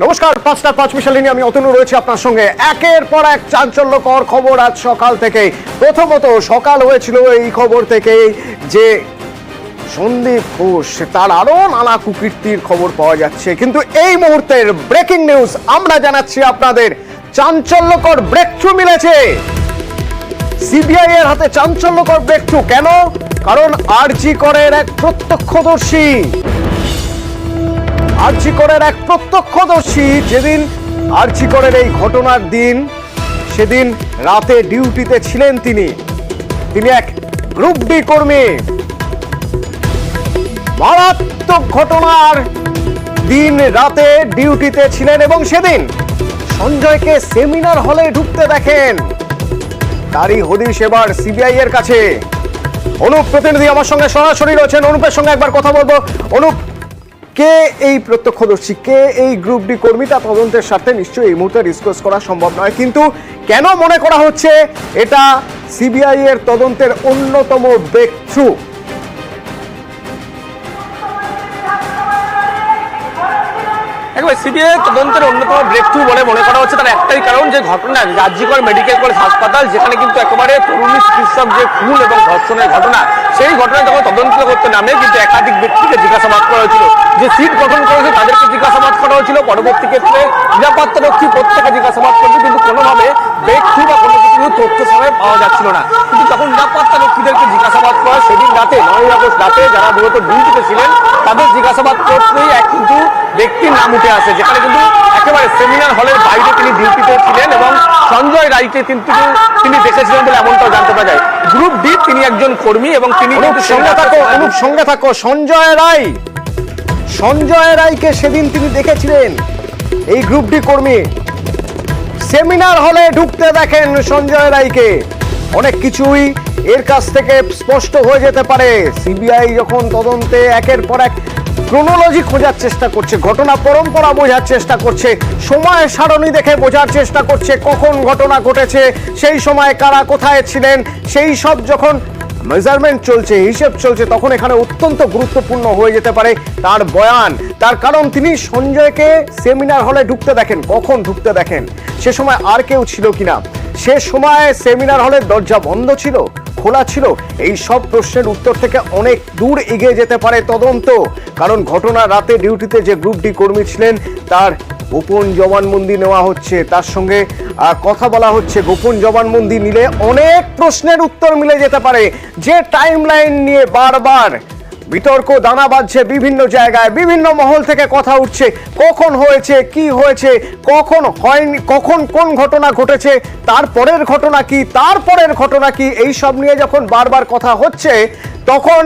নমস্কার, ৫টা ৫ মিশালিনী আমি অতনু রয়েছে আপনার সঙ্গে। একের পর এক চাঞ্চল্যকর খবর আজ সকাল থেকে। প্রথমত সকাল হয়েছিল এই খবর থেকে যে সন্দীপ ঘোষ তার আরো নানা কুকীর্তির খবর পাওয়া যাচ্ছে, কিন্তু এই মুহূর্তের ব্রেকিং নিউজ আমরা জানাচ্ছি আপনাদের। চাঞ্চল্যকর ব্রেকথ্রু মিলেছে সিবিআই এর হাতে। চাঞ্চল্যকর ব্রেকথ্রু কেন? কারণ আরজি করের এক প্রত্যক্ষদর্শী যেদিন আরজি করের এই ঘটনার দিন, সেদিন রাতে ডিউটিতে ছিলেন তিনি এক গ্রুপ ডি কর্মী। মারাত্মক ঘটনার দিন রাতে ডিউটিতে ছিলেন এবং সেদিন সঞ্জয়কে সেমিনার হলে ঢুকতে দেখেন। তারই হদিশ এবার সিবিআই এর কাছে। অনুপ প্রতিনিধি আমার সঙ্গে সরাসরি রয়েছেন, অনুপের সঙ্গে একবার কথা বলবো। অনুপ, কে এই প্রত্যক্ষদর্শী, কে এই গ্রুপ ডি কর্মী, তা তদন্তের স্বার্থে নিশ্চয়ই এই মুহূর্তে ডিসকাস করা সম্ভব নয়, কিন্তু কেন মনে করা হচ্ছে এটা সিবিআই এর তদন্তের অন্যতম ব্রেক থ্রু? সিবিআই তদন্তের অন্যতম ব্রেক থ্রু বলে মনে করা হচ্ছে তার একটাই কারণ, যে ঘটনা জি কর মেডিকেল কলেজ হাসপাতাল, যেখানে কিন্তু একেবারে তরুণী চিকিৎসক যে খুন এবং ধর্ষণের ঘটনা, সেই ঘটনা যখন তদন্ত করতে নামে কিন্তু একাধিক ব্যক্তিকে জিজ্ঞাসাবাদ করা হয়েছিল। যে সিট গঠন করেছে তাদেরকে জিজ্ঞাসাবাদ করা হয়েছিল, পরবর্তী ক্ষেত্রে নিরাপত্তারক্ষী প্রত্যেকে জিজ্ঞাসাবাদ করেছে, কিন্তু কোনোভাবে ব্রেক থ্রু বা কোনো কিছু তথ্য সময় পাওয়া যাচ্ছিল না। কিন্তু যখন নিরাপত্তারক্ষীদেরকে জিজ্ঞাসাবাদ করা সেদিন রাতে 9ই আগস্ট রাতে, যারা মূলত ডিউটিতে ছিলেন তাদের জিজ্ঞাসাবাদ করতেই এক কিন্তু ব্যক্তির নাম উঠে আসে, যেখানে কিন্তু একেবারে সেমিনার হলের বাইরে তিনি ডিউটিতে ছিলেন এবং সঞ্জয় রায়কে কিন্তু তিনি দেখেছিলেন বলে এমনটাও জানতে পারা যায়। গ্রুপ ডি তিনি একজন কর্মী এবং তিনি সঙ্গে থাকো সঞ্জয় রায়কে সেদিন তিনি দেখেছিলেন, এই গ্রুপ ডি কর্মী সেমিনার হলে ঢুকতে দেখেন সঞ্জয় রায়কে। অনেক কিছুই এর কাছ থেকে স্পষ্ট হয়ে যেতে পারে। সিবিআই যখন তদন্তে একের পর এক ক্রোনোলজি খোঁজার চেষ্টা করছে, ঘটনা পরম্পরা বোঝার চেষ্টা করছে, সময় সারণী দেখে বোঝার চেষ্টা করছে কখন ঘটনা ঘটেছে, সেই সময় কারা কোথায় ছিলেন, সেই সব যখন মেজারমেন্ট চলছে, হিসেব চলছে, তখন এখানে অত্যন্ত গুরুত্বপূর্ণ হয়ে যেতে পারে তার বয়ান। তার কারণ তিনি সঞ্জয়কে সেমিনার হলে ঢুকতে দেখেন। কখন ঢুকতে দেখেন? সে সময় আর কেউ ছিল কিনা? সে সময় সেমিনার হলের দরজা বন্ধ ছিল, খোলা ছিল? এই সব প্রশ্নের উত্তর থেকে অনেক দূর এগিয়ে যেতে পারে তদন্ত। কারণ ঘটনার রাতে ডিউটিতে যে গ্রুপ ডি কর্মী ছিলেন তার গোপন জবানবন্দি নেওয়া হচ্ছে, তার সঙ্গে কথা বলা হচ্ছে। গোপন জবানবন্দি নিলে অনেক প্রশ্নের উত্তর মিলে যেতে পারে। যে টাইম লাইন নিয়ে বারবার বিতর্ক দানা বাঁধছে, বিভিন্ন জায়গায় বিভিন্ন মহল থেকে কথা উঠছে, কখন হয়েছে, কি হয়েছে, কখন হয়নি, কখন কোন ঘটনা ঘটেছে, তারপরের ঘটনা কি, এই সব নিয়ে যখন বারবার কথা হচ্ছে, তখন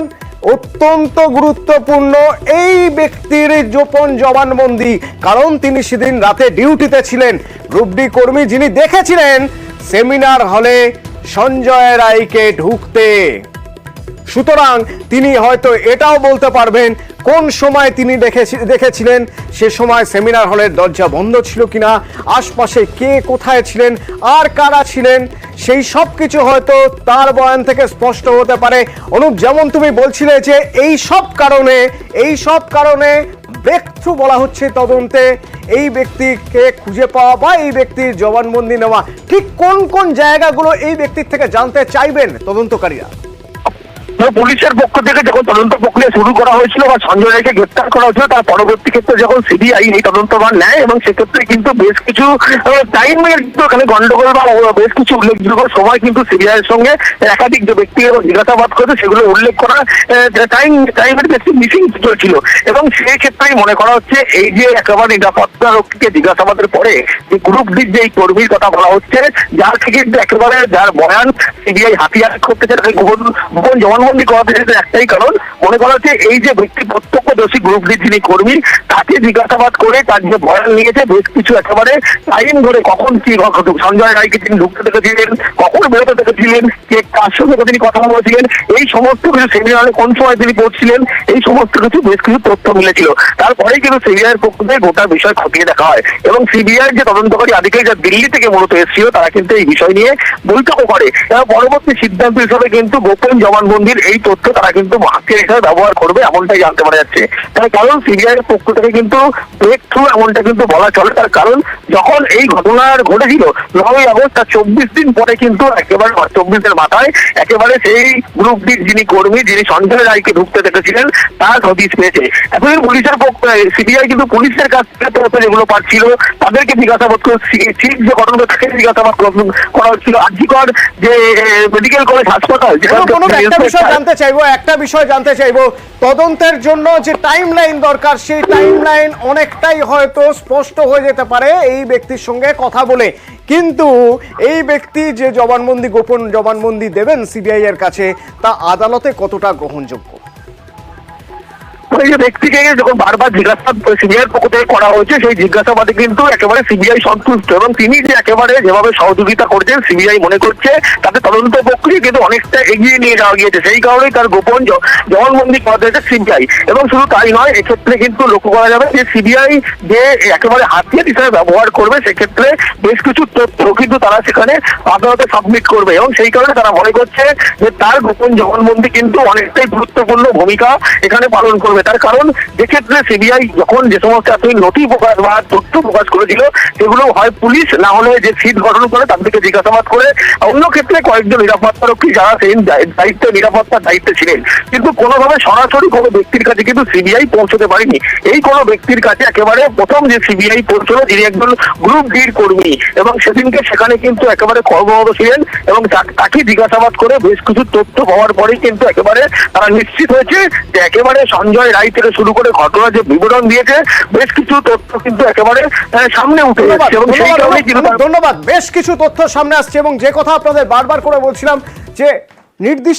অত্যন্ত গুরুত্বপূর্ণ এই ব্যক্তির গোপন জবানবন্দি। কারণ তিনি সেদিন রাতে ডিউটিতে ছিলেন, গ্রুপ ডি কর্মী, যিনি দেখেছিলেন সেমিনার হলে সঞ্জয় রায়কে ঢুকতে। সুতরাং তিনি হয়তো এটাও বলতে পারবেন কোন সময় তিনি দেখেছিলেন, সে সময় সেমিনার হলের দরজা বন্ধ ছিল কিনা, আশপাশে কে কোথায় ছিলেন, আর কারা ছিলেন, সেই সব কিছু হয়তো তার বয়ান থেকে স্পষ্ট হতে পারে। অনুপ, যেমন তুমি বলছিলে যে এই সব কারণে ব্রেক থ্রু বলা হচ্ছে তদন্তে, এই ব্যক্তিকে খুঁজে পাওয়া বা এই ব্যক্তির জবানবন্দি নেওয়া, ঠিক কোন কোন জায়গাগুলো এই ব্যক্তির থেকে জানতে চাইবেন তদন্তকারীরা? পুলিশের পক্ষ থেকে যখন তদন্ত প্রক্রিয়া শুরু করা হয়েছিল বা সঞ্জয় রায়কে গ্রেপ্তার করা হয়েছিল, তার পরবর্তী ক্ষেত্রে যখন সিবিআই এই তদন্তভার নেয়, এবং সেক্ষেত্রে কিন্তু বেশ কিছু টাইমের কিন্তু এখানে গন্ডগোল বা বেশ কিছু উল্লেখযোগ্য সময় কিন্তু সিবিআই এর সঙ্গে একাধিক যে ব্যক্তি জিজ্ঞাসাবাদ করেছে সেগুলো উল্লেখ করা টাইমের বেশি মিসিং চলছিল। এবং সেই ক্ষেত্রেই মনে করা হচ্ছে এই যে একেবারে নিরাপত্তারক্ষীকে জিজ্ঞাসাবাদের পরে যে গ্রুপ ডির যে কর্মীর কথা বলা হচ্ছে, যার থেকে একেবারে যার বয়ান সিবিআই হাতিয়ার করতে চায়, গোপন জবানবন্দি করাতে একটাই কারণ, মনে করা হচ্ছে এই যে ব্যক্তি প্রত্যক্ষদর্শী গ্রুপ ডি যিনি কর্মী, তাকে জিজ্ঞাসাবাদ করে তার যে বয়ান নিয়েছে বেশ কিছু একেবারে টাইম ধরে, কখন কি সঞ্জয় রায়কে তিনি ঢুকতে দেখেছিলেন, কখন বেরোতে দেখেছিলেন, কে কার সঙ্গে তিনি কথা বলেছিলেন, এই সমস্ত কিছু সেমিনারে কোন সময় তিনি পড়ছিলেন, এই সমস্ত কিছু বেশ কিছু তথ্য মিলেছিল। তারপরেই কিন্তু সিবিআই এর পক্ষ থেকে গোটা বিষয় খতিয়ে দেখা হয় এবং সিবিআই যে তদন্তকারী আধিকারিক যা দিল্লি থেকে মূলত এসেছিল, তারা কিন্তু এই বিষয় নিয়ে বৈঠকও করে এবং পরবর্তী সিদ্ধান্ত হিসাবে কিন্তু গোপন জবানবন্দির এই তথ্য তারা কিন্তু মাস্কের হিসাবে ব্যবহার করবে এমনটাই জানতে পারা যাচ্ছে। তার কারণ সিবিআই এর পক্ষ থেকে কিন্তু ব্রেক থ্রু এমনটা কিন্তু বলা চলে। তার কারণ যখন এই ঘটনার ঘটেছিল 9ই আগস্ট, তার 24 দিন পরে কিন্তু একেবারে 24 মাথায় একেবারে সেই গ্রুপ ডির যিনি কর্মী, যিনি সঞ্জয় রায়কে ঢুকতে দেখেছিলেন, তার হদিশ পেয়েছে। এখন পুলিশের সিবিআই কিন্তু পুলিশের কাছ থেকে তথ্য যেগুলো পাচ্ছিল তাদেরকে জিজ্ঞাসাবাদ করে ঠিক যে ঘটনা তাকে জিজ্ঞাসাবাদ করা হচ্ছিল। আরজিকর যে মেডিকেল কলেজ হাসপাতাল, একটা বিষয় জানতে চাইবো তদন্তের জন্য যে টাইম লাইন দরকার, সেই টাইম লাইন অনেকটাই হয়তো স্পষ্ট হয়ে যেতে পারে এই ব্যক্তির সঙ্গে কথা বলে, কিন্তু এই ব্যক্তি যে জবানবন্দি, গোপন জবানবন্দি দেবেন সিবিআই এর কাছে, তা আদালতে কতটা গ্রহণযোগ্য? যে ব্যক্তিকে যখন বারবার জিজ্ঞাসাবাদ সিবিআই পক্ষ থেকে করা হয়েছে, সেই জিজ্ঞাসাবাদে কিন্তু একেবারে সিবিআই সন্তুষ্ট এবং তিনি যে একেবারে যেভাবে সহযোগিতা করছেন সিবিআই মনে করছে তাতে তদন্ত প্রক্রিয়া কিন্তু অনেকটা এগিয়ে নিয়ে যাওয়া গিয়েছে। সেই কারণেই তার গোপন জবানবন্দি করা হয়েছে সিবিআই। এবং শুধু তাই নয়, এক্ষেত্রে কিন্তু লক্ষ্য করা যাবে যে সিবিআই যে একেবারে হাতিয়ার হিসেবে ব্যবহার করবে, সেক্ষেত্রে বেশ কিছু তথ্য কিন্তু তারা সেখানে আদালতে সাবমিট করবে এবং সেই কারণে তারা মনে করছে যে তার গোপন জবানবন্দি কিন্তু অনেকটাই গুরুত্বপূর্ণ ভূমিকা এখানে পালন করবে। তার কারণ যেক্ষেত্রে সিবিআই যখন যে সমস্ত নথি প্রকাশ বা তথ্য প্রকাশ করেছিল, সেগুলো হয় পুলিশ না হলে যে সিট গঠন করে তাদেরকে জিজ্ঞাসাবাদ করে, অন্য ক্ষেত্রে কয়েকজন নিরাপত্তারক্ষী যারা সেই দায়িত্বে নিরাপত্তার দায়িত্বে ছিলেন, কিন্তু কোনোভাবে সরাসরি কোনো ব্যক্তির কাছে কিন্তু সিবিআই পৌঁছতে পারেনি। এই কোনো ব্যক্তির কাছে একেবারে প্রথম যে সিবিআই পৌঁছলো, যিনি একজন গ্রুপ ডির কর্মী এবং সেদিনকে সেখানে কিন্তু একেবারে কর্মরত ছিলেন এবং তাকে জিজ্ঞাসাবাদ করে বেশ কিছু তথ্য পাওয়ার পরেই কিন্তু একেবারে তারা নিশ্চিত হয়েছে যে একেবারে সঞ্জয় রায় থেকে শুরু করে ঘটনা যে বিবরণ দিয়েছে, বেশ কিছু তথ্য কিন্তু একেবারে সামনে উঠে যাচ্ছে এবং সেই কারণে কিন্তু ধন্যবাদ। বেশ কিছু তথ্য সামনে আসছে এবং যে কথা আপনাদের বারবার করে বলছিলাম যে নির্দিষ্ট